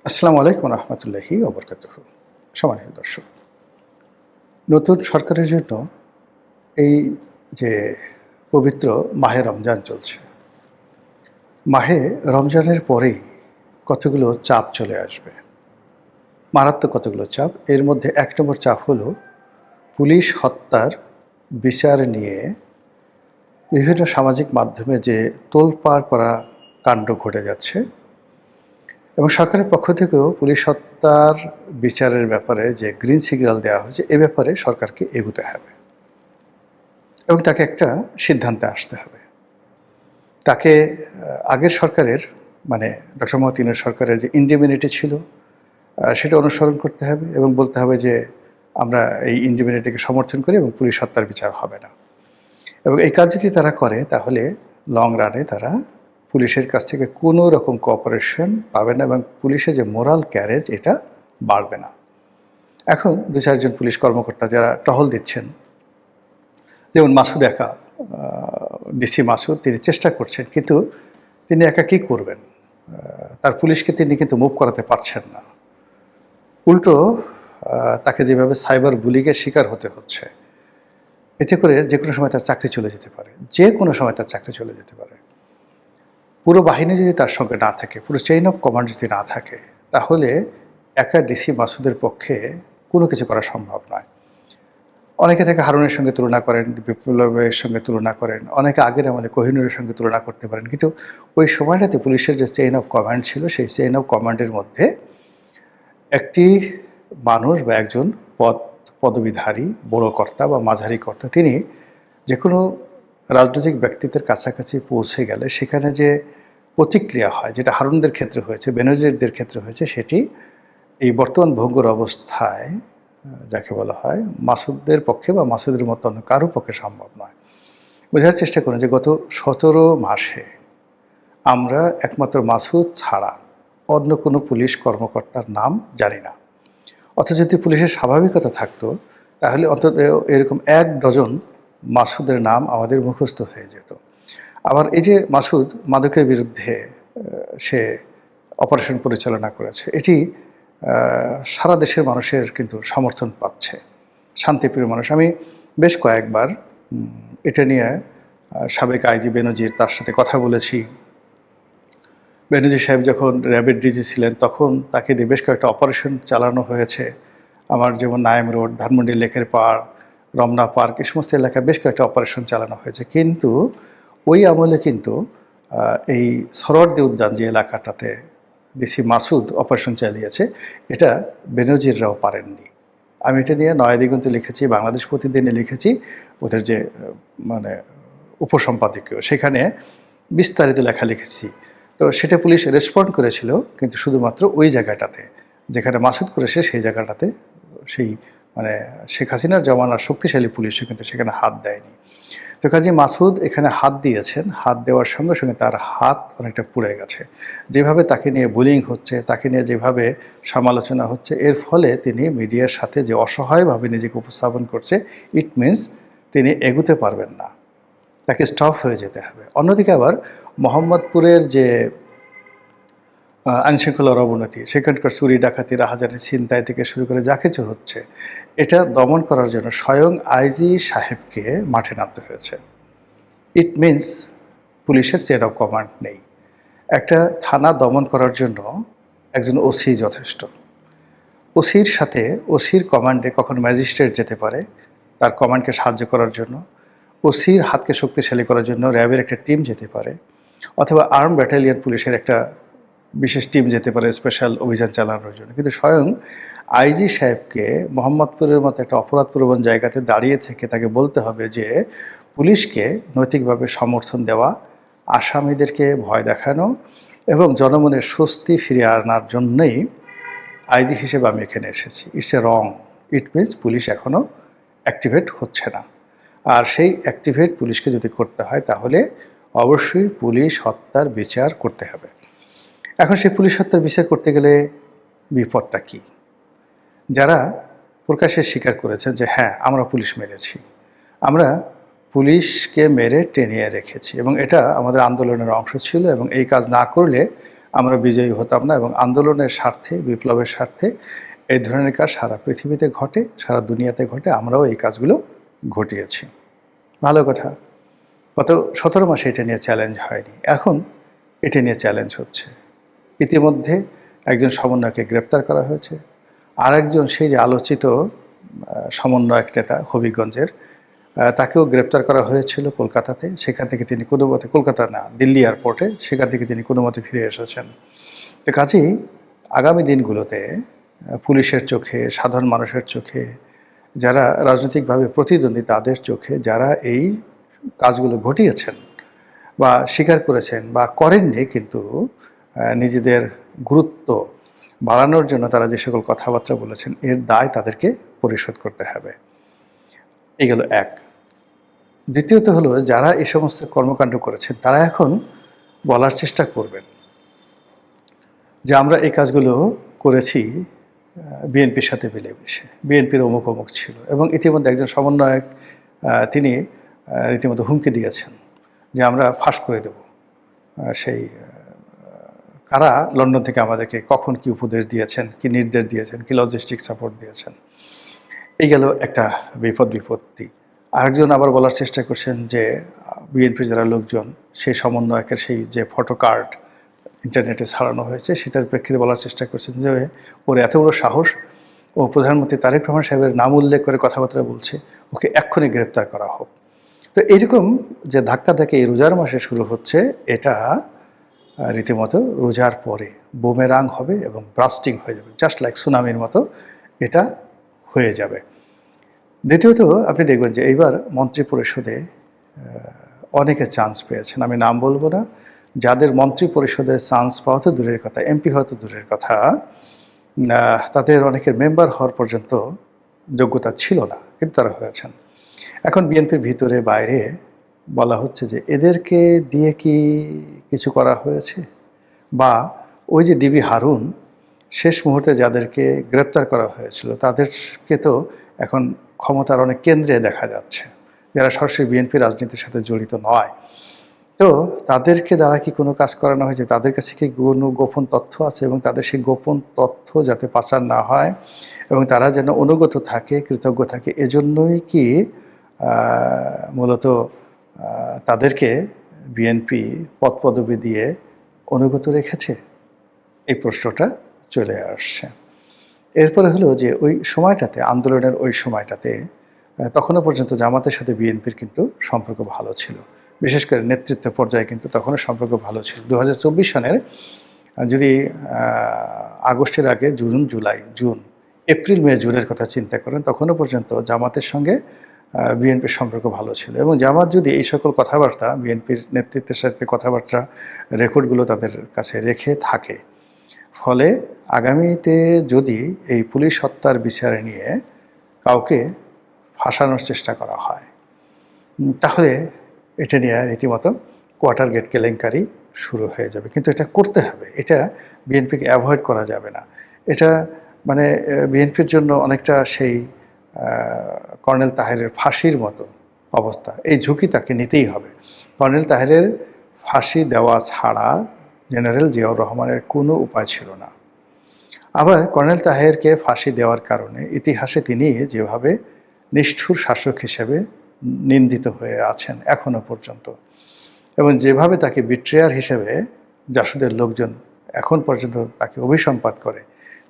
আসসালামু আলাইকুম রহমতুল্লাহি ওবরকাতুহ। সম্মানিত দর্শক, নতুন সরকারের জন্য এই যে পবিত্র মাহে রমজান চলছে, মাহে রমজানের পরেই কতগুলো চাপ চলে আসবে, মারাত্মক কতগুলো চাপ। এর মধ্যে এক নম্বর চাপ হলো পুলিশ হত্যার বিচার নিয়ে বিভিন্ন সামাজিক মাধ্যমে যে তোলপাড় করা কাণ্ড ঘটে যাচ্ছে, এবং সরকারের পক্ষ থেকেও পুলিশ হত্যার বিচারের ব্যাপারে যে গ্রিন সিগন্যাল দেওয়া হয়েছে, এ ব্যাপারে সরকারকে এগোতে হবে এবং তাকে একটা সিদ্ধান্তে আসতে হবে। তাকে আগের সরকারের মানে ডক্টর মোহাম্মদ ইউনূস সরকারের যে ইনডিমিনিটি ছিল সেটা অনুসরণ করতে হবে এবং বলতে হবে যে আমরা এই ইনডিমিনিটিকে সমর্থন করি এবং পুলিশ হত্যার বিচার হবে না। এবং এই কাজ যদি তারা করে তাহলে লং রানে তারা পুলিশের কাছ থেকে কোনো রকম কোঅপারেশন পাবে না এবং পুলিশের যে মোরাল ক্যারেজ এটা বাড়বে না। এখন দু চারজন পুলিশ কর্মকর্তা যারা টহল দিচ্ছেন, যেমন মাসুদ একা, ডিসি মাসুদ, তিনি চেষ্টা করছেন, কিন্তু তিনি একা কী করবেন? তার পুলিশকে তিনি কিন্তু মুভ করাতে পারছেন না। উল্টো তাকে যেভাবে সাইবার বুলিংয়ের শিকার হতে হচ্ছে, এতে করে যে কোনো সময় তার চাকরি চলে যেতে পারে, যে কোনো সময় তার চাকরি চলে যেতে পারে। পুরো বাহিনী যদি তার সঙ্গে না থাকে, পুরো চেইন অফ কমান্ড যদি না থাকে, তাহলে একা ডিসি মাসুদের পক্ষে কোনো কিছু করা সম্ভব নয়। অনেকে তাকে হারুনের সঙ্গে তুলনা করেন, বিপ্লবের সঙ্গে তুলনা করেন, অনেকে আগের আমলে কোহিনুরের সঙ্গে তুলনা করতে পারেন, কিন্তু ওই সময়টাতে পুলিশের যে চেইন অফ কমান্ড ছিল, সেই চেইন অফ কমান্ডের মধ্যে একটি মানুষ বা একজন পদবিধারী বড় কর্তা বা মাঝারি কর্তা, তিনি যে কোনো রাজনৈতিক ব্যক্তিত্বের কাছাকাছি পৌঁছে গেলে সেখানে যে প্রতিক্রিয়া হয়, যেটা হারুনদের ক্ষেত্রে হয়েছে, বেনজিরদের ক্ষেত্রে হয়েছে, সেটি এই বর্তমান ভঙ্গুর অবস্থায় যাকে বলা হয় মাসুদের পক্ষে বা মাসুদের মতো অন্য কারো পক্ষে সম্ভব নয়। বোঝার চেষ্টা করুন যে গত 17 মাসে আমরা একমাত্র মাসুদ ছাড়া অন্য কোনো পুলিশ কর্মকর্তার নাম জানি না। অথচ যদি পুলিশের স্বাভাবিকতা থাকতো তাহলে অন্তত এরকম 1 ডজন মাসুদের নাম আমাদের মুখস্থ হয়ে যেত। আবার এই যে মাসুদ মাদকের বিরুদ্ধে সে অপারেশন পরিচালনা করেছে, এটি সারা দেশের মানুষের কিন্তু সমর্থন পাচ্ছে, শান্তিপ্রিয় মানুষ। আমি বেশ কয়েকবার এটা নিয়ে সাবেক আইজি বেনজির, তার সাথে কথা বলেছি। বেনজির সাহেব যখন র্যাবের ডিজি ছিলেন তখন তাকে দিয়ে বেশ কয়েকটা অপারেশন চালানো হয়েছে। আমার যেমন নায়েম রোড, ধানমন্ডি লেকের পাড়, রমনা পার্ক, এই সমস্ত এলাকায় বেশ কয়েকটা অপারেশন চালানো হয়েছে। কিন্তু ওই আমলে কিন্তু এই সরোয়ার্দী উদ্যান যে এলাকাটাতে ডিসি মাসুদ অপারেশন চালিয়েছে, এটা বেনজিররাও পারেননি। আমি এটা নিয়ে নয়াদিগন্তে লিখেছি, বাংলাদেশ প্রতিদিনে লিখেছি, ওদের যে মানে উপসম্পাদকীয়, সেখানে বিস্তারিত লেখা লিখেছি। তো সেটা পুলিশ রেসপন্ড করেছিল, কিন্তু শুধুমাত্র ওই জায়গাটাতে যেখানে মাসুদ করেছে সেই জায়গাটাতে সেই মানে শেখ হাসিনার জমানার শক্তিশালী পুলিশও কিন্তু সেখানে হাত দেয়নি। তো কাজে মাসুদ এখানে হাত দিয়েছেন, হাত দেওয়ার সঙ্গে সঙ্গে তার হাত অনেকটা পুড়ে গেছে। যেভাবে তাকে নিয়ে বুলিং হচ্ছে, তাকে নিয়ে যেভাবে সমালোচনা হচ্ছে, এর ফলে তিনি মিডিয়ার সাথে যে অসহায়ভাবে নিজেকে উপস্থাপন করছে, ইট মিনস তিনি এগুতে পারবেন না, তাকে স্টপ হয়ে যেতে হবে। অন্যদিকে আবার মোহাম্মদপুরের যে আইনশৃঙ্খলার অবনতি, সেখানকার চুরি ডাকাতি, রাহাজানি, ছিনতাই থেকে শুরু করে যা কিছু হচ্ছে, এটা দমন করার জন্য স্বয়ং আইজি সাহেবকে মাঠে নামতে হয়েছে। ইট মিনস পুলিশের চেইন অফ কমান্ড নেই। একটা থানা দমন করার জন্য একজন ওসি যথেষ্ট। ওসির সাথে ওসির কমান্ডে কখন ম্যাজিস্ট্রেট যেতে পারে তার কমান্ডকে সাহায্য করার জন্য, ওসির হাতকে শক্তিশালী করার জন্য র্যাবের একটা টিম যেতে পারে, অথবা আর্ম ব্যাটালিয়ন পুলিশের একটা বিশেষ টিম যেতে পারে স্পেশাল অভিযান চালানোর জন্য। কিন্তু স্বয়ং আইজি সাহেবকে মোহাম্মদপুরের মতো একটা অপরাধপ্রবণ জায়গাতে দাঁড়িয়ে থেকে তাকে বলতে হবে যে পুলিশকে নৈতিকভাবে সমর্থন দেওয়া, আসামিদেরকে ভয় দেখানো এবং জনমনের স্বস্তি ফিরিয়ে আনার জন্যই আইজি হিসেবে আমি এখানে এসেছি। It's a wrong. It means police এখনও অ্যাক্টিভেট হচ্ছে না। আর সেই অ্যাক্টিভেট পুলিশকে যদি করতে হয় তাহলে অবশ্যই পুলিশ হত্যার বিচার করতে হবে। এখন সেই পুলিশ হত্যার বিচার করতে গেলে বিপদটা কী? যারা প্রকাশ্যে স্বীকার করেছেন যে হ্যাঁ আমরা পুলিশ মেরেছি, আমরা পুলিশকে মেরে টেনিয়ে রেখেছি এবং এটা আমাদের আন্দোলনের অংশ ছিল এবং এই কাজ না করলে আমরা বিজয়ী হতাম না, এবং আন্দোলনের স্বার্থে, বিপ্লবের স্বার্থে এই ধরনের কাজ সারা পৃথিবীতে ঘটে, সারা দুনিয়াতে ঘটে, আমরাও এই কাজগুলো ঘটিয়েছি। ভালো কথা। গত 17 মাসে এটা নিয়ে চ্যালেঞ্জ হয়নি, এখন এটা নিয়ে চ্যালেঞ্জ হচ্ছে। ইতিমধ্যে একজন সমন্বয়কে গ্রেপ্তার করা হয়েছে, আর একজন সেই যে আলোচিত সমন্বয়ক নেতা হবিগঞ্জের, তাকেও গ্রেপ্তার করা হয়েছিল কলকাতাতে। সেখান থেকে তিনি কোনো মতে, কলকাতা না, দিল্লি এয়ারপোর্টে, সেখান থেকে তিনি কোনো মতে ফিরে এসেছেন। তো কাজেই আগামী দিনগুলোতে পুলিশের চোখে, সাধারণ মানুষের চোখে, যারা রাজনৈতিকভাবে প্রতিদ্বন্দ্বী তাদের চোখে যারা এই কাজগুলো ঘটিয়েছেন বা স্বীকার করেছেন বা করেননি, কিন্তু নিজেদের গুরুত্ব বাড়ানোর জন্য তারা যে সকল কথাবার্তা বলেছেন, এর দায় তাদেরকে পরিশোধ করতে হবে। এই গেল এক। দ্বিতীয়ত হলো, যারা এই সমস্ত কর্মকাণ্ড করেছেন তারা এখন বলার চেষ্টা করবেন যে আমরা এই কাজগুলো করেছি বিএনপির সাথে মিলেমিশে, বিএনপির অমুক অমুক ছিল। এবং ইতিমধ্যে একজন সমন্বয়ক তিনি রীতিমতো হুমকি দিয়েছেন যে আমরা ফাঁস করে দেব সেই কারা লন্ডন থেকে আমাদেরকে কখন কি উপদেশ দিয়েছেন, কি নির্দেশ দিয়েছেন, কি লজিস্টিক সাপোর্ট দিয়েছেন। এই গেল একটা বিপত্তি। আরেকজন আবার বলার চেষ্টা করছেন যে বিএনপির যারা লোকজন, সেই সমন্বয়কের সেই যে ফটো কার্ড ইন্টারনেটে ছাড়ানো হয়েছে, সেটার প্রেক্ষিতে বলার চেষ্টা করছেন যে ওর এত বড় সাহস, ও প্রধানমন্ত্রী তারেক রহমান সাহেবের নাম উল্লেখ করে কথাবার্তা বলছে, ওকে এক্ষুনি গ্রেপ্তার করা হোক। তো এইরকম যে ধাক্কা ধাক্কি এই রোজার মাসে শুরু হচ্ছে, এটা রীতিমতো রোজার পরে বুমেরাং হবে এবং ব্রাস্টিং হয়ে যাবে, জাস্ট লাইক সুনামির মতো এটা হয়ে যাবে। দ্বিতীয়ত আপনি দেখবেন যে এইবার মন্ত্রী পরিষদে অনেকে চান্স পেয়েছেন, আমি নাম বলবো না, যাদের মন্ত্রী পরিষদে চান্স পাওয়া তো দূরের কথা, এমপি হয়তো দূরের কথা, তাদের অনেকের মেম্বার হওয়ার পর্যন্ত যোগ্যতা ছিল না, কিন্তু তারা হয়েছেন। এখন বিএনপির ভিতরে বাইরে বলা হচ্ছে যে এদেরকে দিয়ে কি কিছু করা হয়েছে, বা ওই যে ডিবি হারুন শেষ মুহূর্তে যাদেরকে গ্রেপ্তার করা হয়েছিল তাদেরকে তো এখন ক্ষমতার অনেক কেন্দ্রে দেখা যাচ্ছে, যারা সরাসরি বিএনপি রাজনীতির সাথে জড়িত নয়। তো তাদেরকে দ্বারা কি কোনো কাজ করানো হয়েছে, তাদের কাছে কি কোনো গোপন তথ্য আছে, এবং তাদের সেই গোপন তথ্য যাতে পাচার না হয় এবং তারা যেন অনুগত থাকে, কৃতজ্ঞ থাকে, এজন্যই কি মূলত তাদেরকে বিএনপি পদপদবি দিয়ে অনুগত রেখেছে? এই প্রশ্নটা চলে আসছে। এরপরে হলো যে ওই সময়টাতে, আন্দোলনের ওই সময়টাতে তখনও পর্যন্ত জামাতের সাথে বিএনপির কিন্তু সম্পর্ক ভালো ছিল, বিশেষ করে নেতৃত্ব পর্যায়ে কিন্তু তখনও সম্পর্ক ভালো ছিল। 2024 সনের যদি আগস্টের আগে জুন, এপ্রিল, মে, জুনের কথা চিন্তা করেন, তখনও পর্যন্ত জামাতের সঙ্গে বিএনপির সম্পর্ক ভালো ছিল। এবং জামাত যদি এই সকল কথাবার্তা, বিএনপির নেতৃত্বের সাথে কথাবার্তা রেকর্ডগুলো তাদের কাছে রেখে থাকে, ফলে আগামীতে যদি এই পুলিশ হত্যার বিচার নিয়ে কাউকে ফাঁসানোর চেষ্টা করা হয়, তাহলে এটা নিয়ে রীতিমতো কোয়ার্টার গেট কেলেঙ্কারি শুরু হয়ে যাবে। কিন্তু এটা করতে হবে, এটা বিএনপিকে অ্যাভয়েড করা যাবে না। এটা মানে বিএনপির জন্য অনেকটা সেই কর্নেল তাহেরের ফাঁসির মতো অবস্থা, এই ঝুঁকি তাকে নিতেই হবে। কর্নেল তাহেরের ফাঁসি দেওয়া ছাড়া জেনারেল জিয়াউর রহমানের কোনো উপায় ছিল না। আবার কর্নেল তাহেরকে ফাঁসি দেওয়ার কারণে ইতিহাসে তিনি যেভাবে নিষ্ঠুর শাসক হিসেবে নিন্দিত হয়ে আছেন এখনো পর্যন্ত, এবং যেভাবে তাকে বিট্রেয়ার হিসেবে জাসদের লোকজন এখন পর্যন্ত তাকে অভিসম্পাত করে,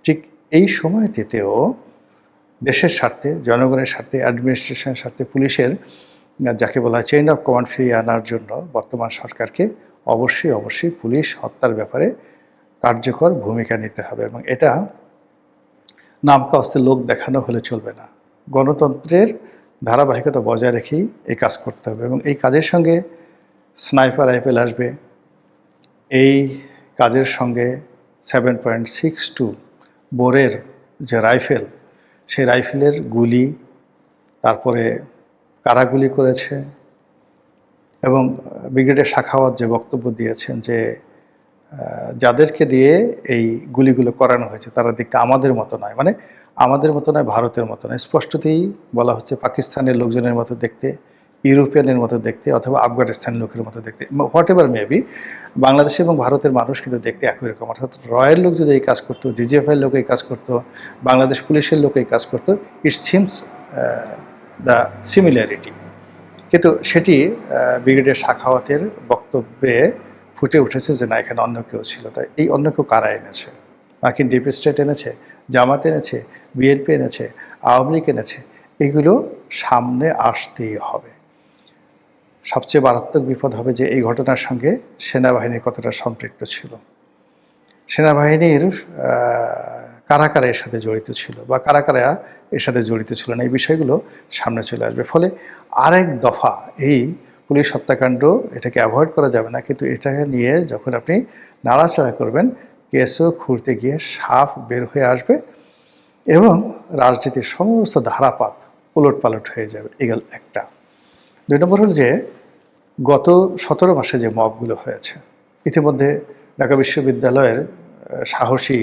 ঠিক এই সময়টিতেও দেশের স্বার্থে, জনগণের স্বার্থে, অ্যাডমিনিস্ট্রেশনের স্বার্থে, পুলিশের যাকে বলা হয় চেইন অফ কমান্ড ফিরিয়ে আনার জন্য বর্তমান সরকারকে অবশ্যই পুলিশ হত্যার ব্যাপারে কার্যকর ভূমিকা নিতে হবে। এবং এটা নামকা অস্তে লোক দেখানো হলে চলবে না, গণতন্ত্রের ধারাবাহিকতা বজায় রেখেই এই কাজ করতে হবে। এবং এই কাজের সঙ্গে স্নাইপার রাইফেল আসবে, এই কাজের সঙ্গে 7.62 বোরের যে রাইফেল, সেই রাইফেলের গুলি, তারপরে কারা গুলি করেছে, এবং ব্রিগেডিয়ার সাখাওয়াত যে বক্তব্য দিয়েছেন যে যাদেরকে দিয়ে এই গুলিগুলো করানো হয়েছে তারা দেখতে আমাদের মতো নয়, মানে আমাদের মতো নয়, ভারতের মতো নয়, স্পষ্টতই বলা হচ্ছে পাকিস্তানের লোকজনের মতো দেখতে, ইউরোপিয়ানের মতো দেখতে অথবা আফগানিস্তানের লোকের মতো দেখতে, হোয়াট এভার মেবি, বাংলাদেশ এবং ভারতের মানুষ কিন্তু দেখতে একই রকম। অর্থাৎ রয়ের লোক যদি এই কাজ করতো, ডিজিএফআইয়ের লোক এই কাজ করতো, বাংলাদেশ পুলিশের লোক এই কাজ করতো, ইট সিমস দ্য সিমিলারিটি। কিন্তু সেটি ব্রিগেডিয়ার সাখাওয়াতের বক্তব্যে ফুটে উঠেছে যে না, এখানে অন্য কেউ ছিল। তাই এই অন্য কেউ কারা এনেছে? মার্কিন ডিপ স্টেট এনেছে, জামাত এনেছে, বিএনপি এনেছে, আওয়ামী লীগ এনেছে, এগুলো সামনে আসতেই হবে। সবচেয়ে মারাত্মক বিপদ হবে যে এই ঘটনার সঙ্গে সেনাবাহিনীর কতটা সম্পৃক্ত ছিল, সেনাবাহিনীর কারা কারা এর সাথে জড়িত ছিল বা কারা কারা এর সাথে জড়িত ছিল না, এই বিষয়গুলো সামনে চলে আসবে। ফলে আরেক দফা এই পুলিশ হত্যাকাণ্ড, এটাকে অ্যাভয়েড করা যাবে না, কিন্তু এটাকে নিয়ে যখন আপনি নাড়াচাড়া করবেন, কেসও খুঁড়তে গিয়ে সাপ বের হয়ে আসবে এবং রাজনীতির সমস্ত ধারাপাত উলটপালট হয়ে যাবে। এগুলো একটা। 2 নম্বর হল যে গত 17 মাসে যে মবগুলো হয়েছে, ইতিমধ্যে ঢাকা বিশ্ববিদ্যালয়ের সাহসী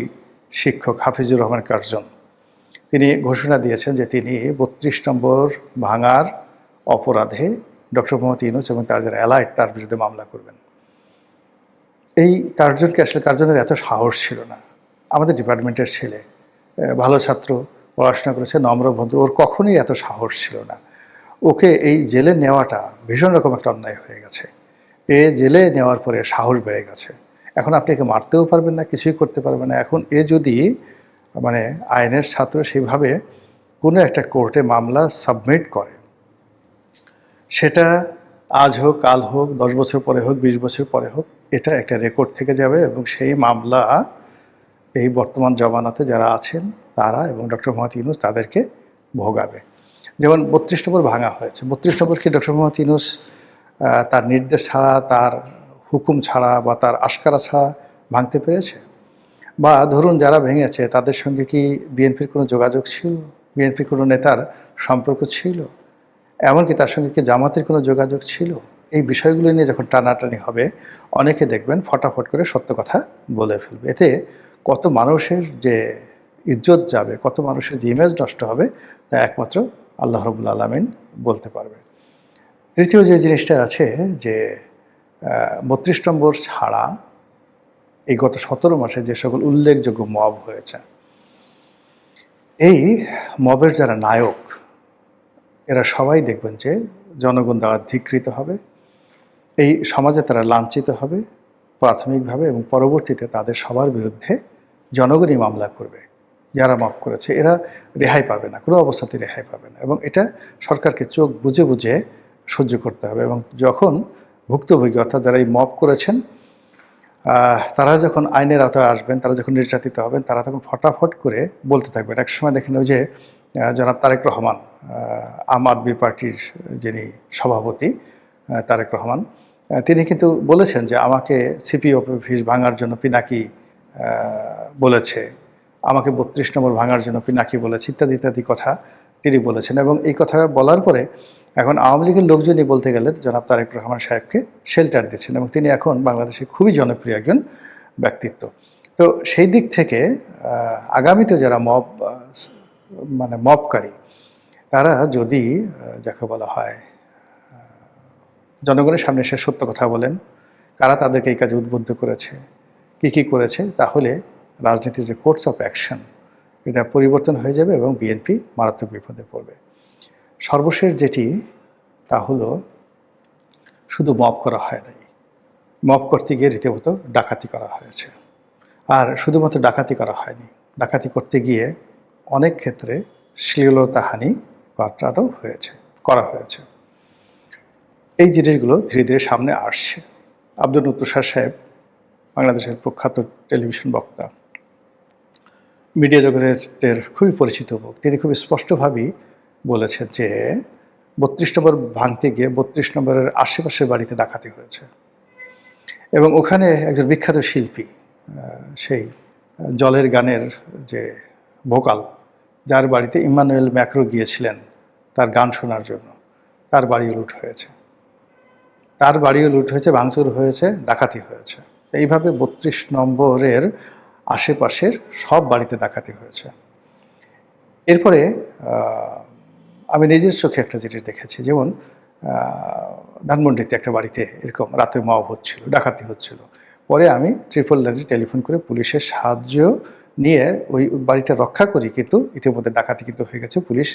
শিক্ষক হাফিজুর রহমান কার্জন তিনি ঘোষণা দিয়েছেন যে তিনি 32 নম্বর ভাঙার অপরাধে ডক্টর মোহাম্মদ ইউনূস এবং তার যারা অ্যালাইড তার বিরুদ্ধে মামলা করবেন। এই কার্জনকে আসলে, কার্জনের এত সাহস ছিল না। আমাদের ডিপার্টমেন্টের ছেলে, ভালো ছাত্র, পড়াশোনা করেছে, নম্র ভদ্র, ওর কখনোই এত সাহস ছিল না। ওকে এই জেলে নেওয়াটা ভীষণ রকম একটা অন্যায় হয়ে গেছে। এ জেলে নেওয়ার পরে সাহস বেড়ে গেছে। এখন আপনি একে মারতেও পারবেন না, কিছুই করতে পারবেন না। এখন এ যদি মানে আইনের ছাত্র সেইভাবে কোনো একটা কোর্টে মামলা সাবমিট করে, সেটা আজ হোক, কাল হোক, 10 বছর পরে হোক, 20 বছর পরে হোক, এটা একটা রেকর্ড থেকে যাবে এবং সেই মামলা এই বর্তমান জমানাতে যারা আছেন তারা এবং ডক্টর মোহাম্মদ ইউনূস তাদেরকে ভোগাবে। যেমন 32 নম্বর ভাঙা হয়েছে, 32 নম্বর কি ডক্টর মোহাম্মদ ইউনূস তার নির্দেশ ছাড়া, তার হুকুম ছাড়া বা তার আশকারা ছাড়া ভাঙতে পেরেছে? বা ধরুন যারা ভেঙেছে তাদের সঙ্গে কি বিএনপির কোনো যোগাযোগ ছিল, বিএনপির কোনো নেতার সম্পর্ক ছিল, এমনকি তার সঙ্গে কি জামাতের কোনো যোগাযোগ ছিল? এই বিষয়গুলো নিয়ে যখন টানাটানি হবে, অনেকে দেখবেন ফটাফট করে সত্য কথা বলে ফেলবে। এতে কত মানুষের যে ইজ্জত যাবে, কত মানুষের যে ইমেজ নষ্ট হবে, তা একমাত্র আল্লাহ রাব্বুল আলামিন বলতে পারবে। তৃতীয় যে জিনিসটা আছে যে 32 নম্বর ছাড়া এই গত 17 মাসে যে সকল উল্লেখযোগ্য মব হয়েছে, এই মবের যারা নায়ক, এরা সবাই দেখবেন যে জনগণ দ্বারা ধিক্কৃত হবে, এই সমাজে তারা লাঞ্ছিত হবে প্রাথমিকভাবে, এবং পরবর্তীতে তাদের সবার বিরুদ্ধে জনগণই মামলা করবে। যারা মব করেছে এরা রেহাই পাবে না, কোনো অবস্থাতে রেহাই পাবে না, এবং এটা সরকারকে চোখ বুজে বুজে সহ্য করতে হবে। এবং যখন ভুক্তভোগী অর্থাৎ যারা এই মব করেছেন তারা যখন আইনের আওতায় আসবেন, তারা যখন নির্যাতিত হবেন, তারা তখন ফটাফট করে বলতে থাকবেন। এক সময় দেখেন ওই যে জনাব তারেক রহমান, আম আদমি পার্টির যিনি সভাপতি তারেক রহমান, তিনি কিন্তু বলেছেন যে আমাকে সিপি অফিস ভাঙার জন্য পিনাকি বলেছে, আমাকে 32 নম্বর ভাঙার জন্য পিনাকি বলেছে, ইত্যাদি ইত্যাদি কথা তিনি বলেছেন। এবং এই কথা বলার পরে এখন আওয়ামী লীগের লোকজনই বলতে গেলে জনাব তারেক রহমান সাহেবকে শেল্টার দিচ্ছেন, এবং তিনি এখন বাংলাদেশে খুবই জনপ্রিয় একজন ব্যক্তিত্ব। তো সেই দিক থেকে আগামীতে যারা মবকারী, তারা যদি যাকে বলা হয় জনগণের সামনে এসে সত্য কথা বলেন, কারা তাদেরকে এই কাজে উদ্বুদ্ধ করেছে, কি করেছে, তাহলে রাজনীতির যে কোর্স অফ অ্যাকশন, এটা পরিবর্তন হয়ে যাবে এবং বিএনপি মারাত্মক বিপদে পড়বে। সর্বশেষ যেটি, তা হলো শুধু মব করা হয় নাই, মব করতে গিয়ে রীতিমতো ডাকাতি করা হয়েছে। আর শুধুমাত্র ডাকাতি করা হয়নি, ডাকাতি করতে গিয়ে অনেক ক্ষেত্রে শ্লীলতাহানি করা হয়েছে। এই জিনিসগুলো ধীরে ধীরে সামনে আসছে। আব্দুল তুষার সাহেব, বাংলাদেশের প্রখ্যাত টেলিভিশন বক্তা, মিডিয়া জগতের খুবই পরিচিত মুখ, তিনি খুব স্পষ্টভাবেই বলেছেন যে 32 নম্বর ভাঙতে গিয়ে 32 নম্বরের আশেপাশের বাড়িতে ডাকাতি হয়েছে, এবং ওখানে একজন বিখ্যাত শিল্পী, সেই জলের গানের যে ভোকাল, যার বাড়িতে ইম্মানুয়েল ম্যাক্রো গিয়েছিলেন তার গান শোনার জন্য, তার বাড়িও লুট হয়েছে, ভাঙচুর হয়েছে, ডাকাতি হয়েছে। এইভাবে 32 নম্বরের আশেপাশের সব বাড়িতে ডাকাতি হয়েছে। এরপরে আমি নিজের চোখে একটা জিনিস দেখেছি, যেমন ধানমন্ডিতে একটা বাড়িতে এরকম রাতের মব হচ্ছিল, ডাকাতি হচ্ছিল। পরে আমি 999 টেলিফোন করে পুলিশের সাহায্য নিয়ে ওই বাড়িটা রক্ষা করি, কিন্তু ইতিমধ্যে ডাকাতি কিন্তু হয়ে গেছে। পুলিশ